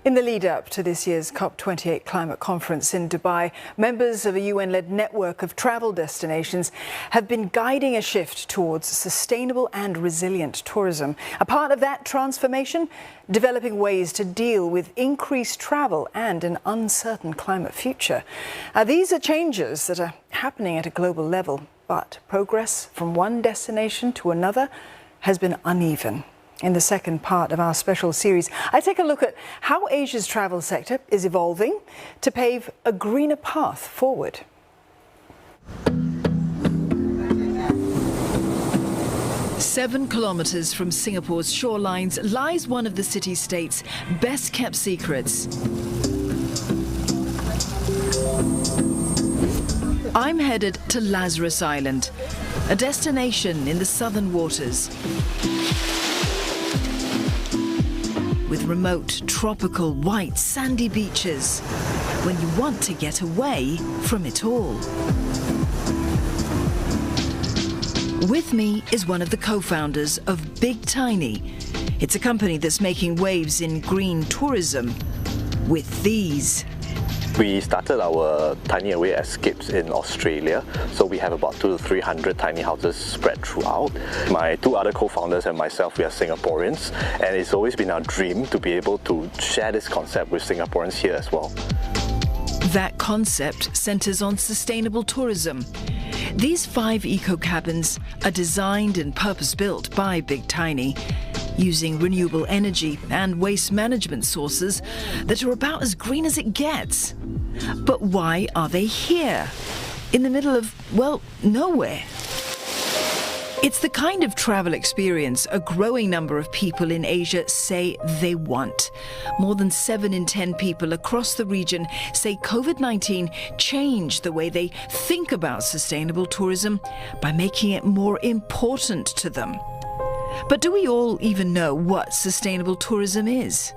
In the lead-up to this year's COP28 climate conference in Dubai, members of a UN-led network of travel destinations have been guiding a shift towards sustainable and resilient tourism. A part of that transformation, developing ways to deal with increased travel and an uncertain climate future. These are changes that are happening at a global level, but progress from one destination to another has been uneven. In the second part of our special series, I take a look at how Asia's travel sector is evolving to pave a greener path forward. 7 kilometres from Singapore's shorelines lies one of the city-state's best-kept secrets. I'm headed to Lazarus Island, a destination in the southern waters. With remote, tropical, white, sandy beaches, when you want to get away from it all. With me is one of the co-founders of Big Tiny. It's a company that's making waves in green tourism with these. We started our tiny away escapes in Australia, so we have about 200 to 300 tiny houses spread throughout. My two other co-founders and myself, we are Singaporeans, and it's always been our dream to be able to share this concept with Singaporeans here as well. That concept centres on sustainable tourism. These 5 eco-cabins are designed and purpose-built by Big Tiny, using renewable energy and waste management sources that are about as green as it gets. But why are they here, in the middle of, well, nowhere? It's the kind of travel experience a growing number of people in Asia say they want. More than 7 in 10 people across the region say COVID-19 changed the way they think about sustainable tourism by making it more important to them. But do we all even know what sustainable tourism is?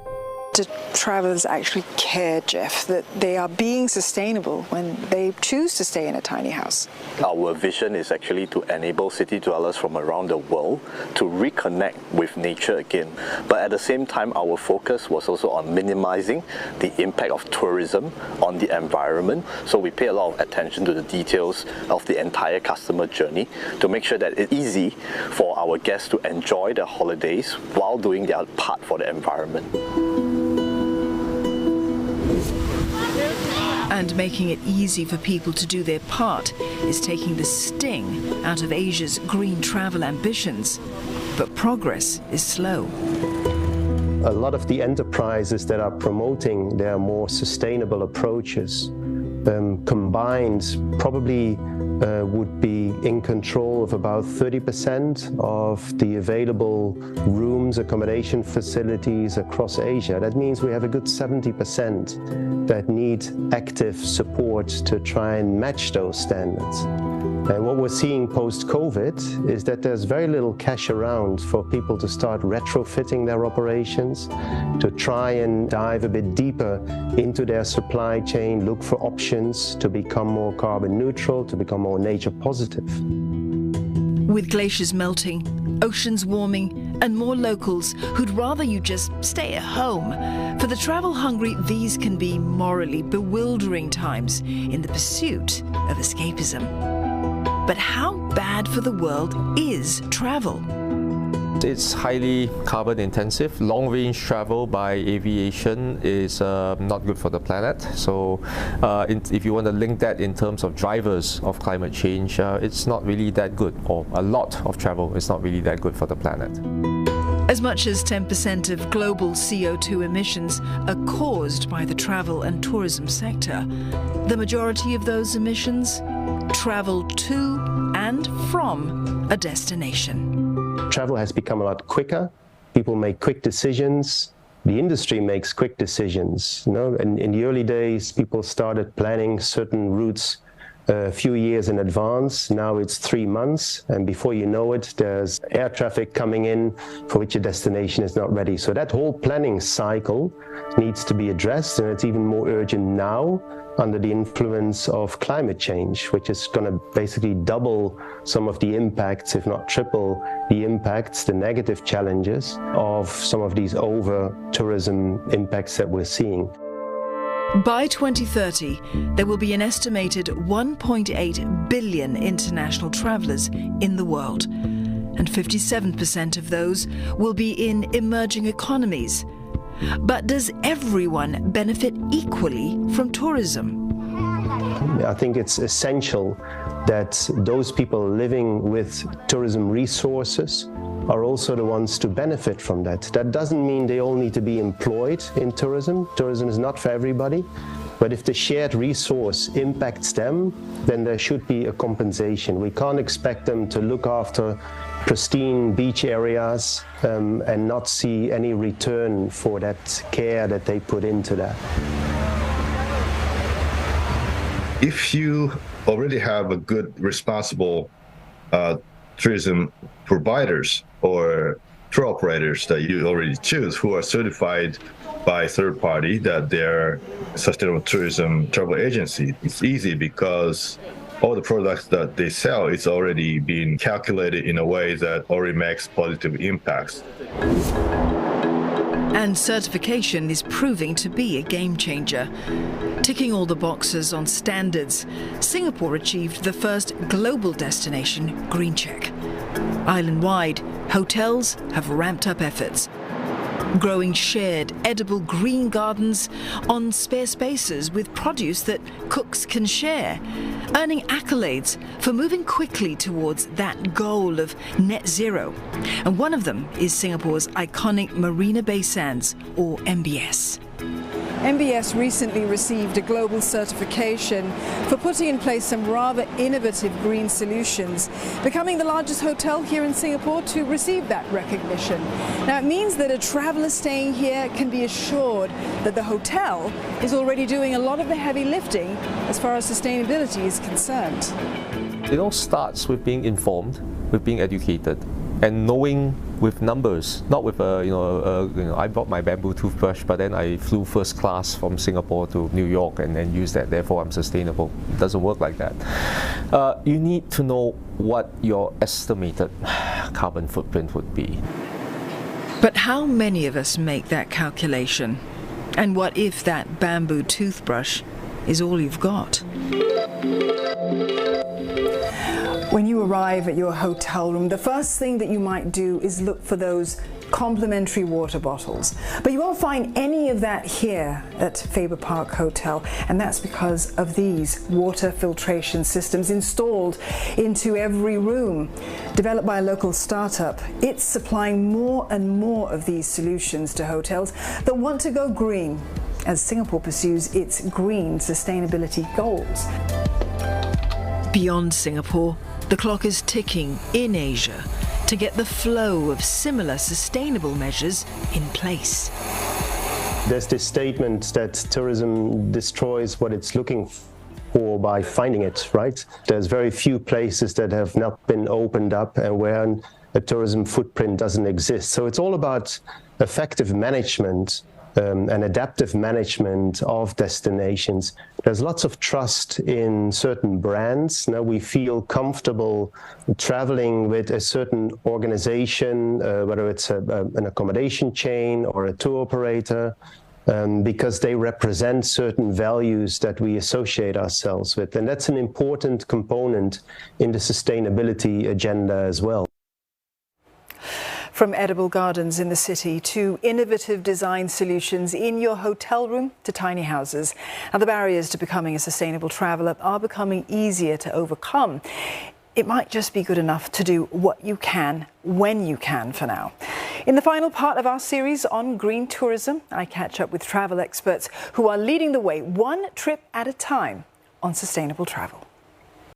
Do travellers actually care, Jeff, that they are being sustainable when they choose to stay in a tiny house? Our vision is actually to enable city dwellers from around the world to reconnect with nature again. But at the same time, our focus was also on minimizing the impact of tourism on the environment. So we pay a lot of attention to the details of the entire customer journey to make sure that it's easy for our guests to enjoy their holidays while doing their part for the environment. And making it easy for people to do their part is taking the sting out of Asia's green travel ambitions. But progress is slow. A lot of the enterprises that are promoting their more sustainable approaches combined probably would be in control of about 30% of the available rooms, accommodation facilities across Asia. That means we have a good 70% that need active support to try and match those standards. And what we're seeing post-COVID is that there's very little cash around for people to start retrofitting their operations, to try and dive a bit deeper into their supply chain, look for options to become more carbon neutral, to become more nature positive. With glaciers melting, oceans warming, and more locals who'd rather you just stay at home, for the travel hungry, these can be morally bewildering times in the pursuit of escapism. But how bad for the world is travel? It's highly carbon intensive. Long-range travel by aviation is not good for the planet. So if you want to link that in terms of drivers of climate change, it's not really that good, or a lot of travel is not really that good for the planet. As much as 10% of global CO2 emissions are caused by the travel and tourism sector, the majority of those emissions travel to and from a destination. Travel has become a lot quicker. People make quick decisions. The industry makes quick decisions. You know, in the early days, people started planning certain routes a few years in advance. Now it's 3 months, and before you know it, there's air traffic coming in for which a destination is not ready. So that whole planning cycle needs to be addressed, and it's even more urgent now under the influence of climate change, which is going to basically double some of the impacts, if not triple the impacts, the negative challenges of some of these over-tourism impacts that we're seeing. By 2030, there will be an estimated 1.8 billion international travellers in the world, and 57% of those will be in emerging economies. But does everyone benefit equally from tourism? I think it's essential that those people living with tourism resources are also the ones to benefit from that. That doesn't mean they all need to be employed in tourism. Tourism is not for everybody. But if the shared resource impacts them, then there should be a compensation. We can't expect them to look after pristine beach areas and not see any return for that care that they put into that. If you already have a good, responsible tourism providers or tour operators that you already choose who are certified by third party that they're sustainable tourism travel agency, it's easy because all the products that they sell is already being calculated in a way that already makes positive impacts. And certification is proving to be a game changer. Ticking all the boxes on standards, Singapore achieved the first global destination green check. Island-wide, hotels have ramped up efforts, growing shared, edible green gardens on spare spaces with produce that cooks can share, earning accolades for moving quickly towards that goal of net zero. And one of them is Singapore's iconic Marina Bay Sands, or MBS. MBS recently received a global certification for putting in place some rather innovative green solutions, becoming the largest hotel here in Singapore to receive that recognition. Now, it means that a traveller staying here can be assured that the hotel is already doing a lot of the heavy lifting as far as sustainability is concerned. It all starts with being informed, with being educated, and knowing with numbers, not with I bought my bamboo toothbrush, but then I flew first class from Singapore to New York and then used that, therefore I'm sustainable. It doesn't work like that. You need to know what your estimated carbon footprint would be. But how many of us make that calculation? And what if that bamboo toothbrush is all you've got? When you arrive at your hotel room, the first thing that you might do is look for those complimentary water bottles. But you won't find any of that here at Faber Park Hotel, and that's because of these water filtration systems installed into every room. Developed by a local startup, it's supplying more and more of these solutions to hotels that want to go green as Singapore pursues its green sustainability goals. Beyond Singapore, the clock is ticking in Asia to get the flow of similar sustainable measures in place. There's this statement that tourism destroys what it's looking for by finding it, right? There's very few places that have not been opened up and where a tourism footprint doesn't exist. So it's all about effective management and adaptive management of destinations. There's lots of trust in certain brands. Now we feel comfortable traveling with a certain organization, whether it's an accommodation chain or a tour operator, because they represent certain values that we associate ourselves with. And that's an important component in the sustainability agenda as well. From edible gardens in the city to innovative design solutions in your hotel room to tiny houses. Now, the barriers to becoming a sustainable traveller are becoming easier to overcome. It might just be good enough to do what you can, when you can for now. In the final part of our series on green tourism, I catch up with travel experts who are leading the way one trip at a time on sustainable travel.